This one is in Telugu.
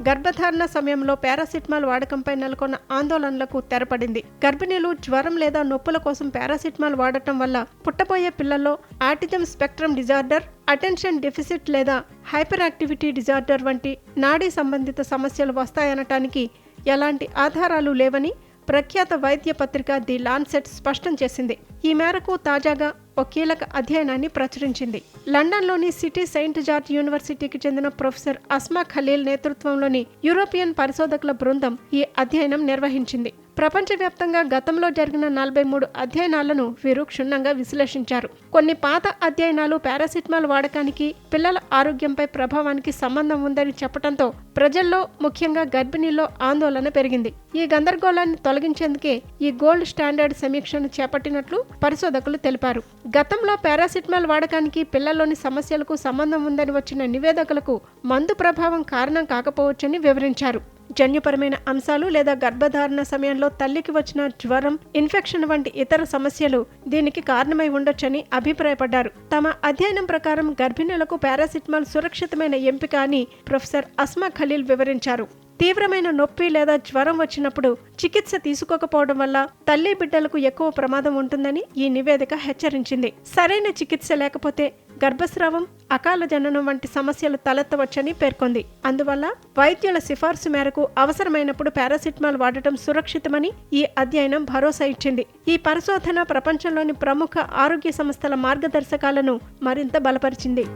గర్భధారణ సమయంలో పారాసిటమాల్ వాడకంపై నెలకొన్న ఆందోళనలకు తెరపడింది. గర్భిణీలు జ్వరం లేదా నొప్పుల కోసం పారాసిటమాల్ వాడటం వల్ల పుట్టబోయే పిల్లల్లో autism spectrum disorder, attention deficit లేదా హైపర్ యాక్టివిటీ డిజార్డర్ వంటి నాడీ సంబంధిత సమస్యలు వస్తాయనటానికి ఎలాంటి ఆధారాలు లేవని ప్రఖ్యాత వైద్య పత్రిక ది లాన్సెట్ స్పష్టం చేసింది. ఈ మేరకు తాజాగా ఒక కీలక అధ్యయనాన్ని ప్రచురించింది. లండన్లోని సిటీ సెయింట్ జార్జ్ యూనివర్సిటీకి చెందిన ప్రొఫెసర్ అస్మా ఖలీల్ నేతృత్వంలోని యూరోపియన్ పరిశోధకుల బృందం ఈ అధ్యయనం నిర్వహించింది. ప్రపంచవ్యాప్తంగా గతంలో జరిగిన 43 అధ్యయనాలను వీరు క్షుణ్ణంగా విశ్లేషించారు. కొన్ని పాత అధ్యయనాలు పారాసిటమాల్ వాడకానికి పిల్లల ఆరోగ్యంపై ప్రభావానికి సంబంధం ఉందని చెప్పడంతో ప్రజల్లో, ముఖ్యంగా గర్భిణీల్లో ఆందోళన పెరిగింది. ఈ గందరగోళాన్ని తొలగించేందుకే ఈ గోల్డ్ స్టాండర్డ్ సమీక్షను చేపట్టినట్లు పరిశోధకులు తెలిపారు. గతంలో పారాసిటమాల్ వాడకానికి పిల్లల్లోని సమస్యలకు సంబంధం ఉందని వచ్చిన నివేదికలకు మందు ప్రభావం కారణం కాకపోవచ్చని వివరించారు. జన్యుపరమైన అంశాలు లేదా గర్భధారణ సమయంలో తల్లికి వచ్చిన జ్వరం, ఇన్ఫెక్షన్ వంటి ఇతర సమస్యలు దీనికి కారణమై ఉండొచ్చని అభిప్రాయపడ్డారు. తమ అధ్యయనం ప్రకారం గర్భిణులకు పారాసిటమాల్ సురక్షితమైన ఎంపిక అని ప్రొఫెసర్ అస్మా ఖలీల్ వివరించారు. తీవ్రమైన నొప్పి లేదా జ్వరం వచ్చినప్పుడు చికిత్స తీసుకోకపోవడం వల్ల తల్లి బిడ్డలకు ఎక్కువ ప్రమాదం ఉంటుందని ఈ నివేదిక హెచ్చరించింది. సరైన చికిత్స లేకపోతే గర్భస్రావం, అకాల జననం వంటి సమస్యలు తలెత్తవచ్చని పేర్కొంది. అందువల్ల వైద్యుల సిఫార్సు మేరకు అవసరమైనప్పుడు పారాసిటమాల్ వాడటం సురక్షితమని ఈ అధ్యయనం భరోసా ఇచ్చింది. ఈ పరిశోధన ప్రపంచంలోని ప్రముఖ ఆరోగ్య సంస్థల మార్గదర్శకాలను మరింత బలపరిచింది.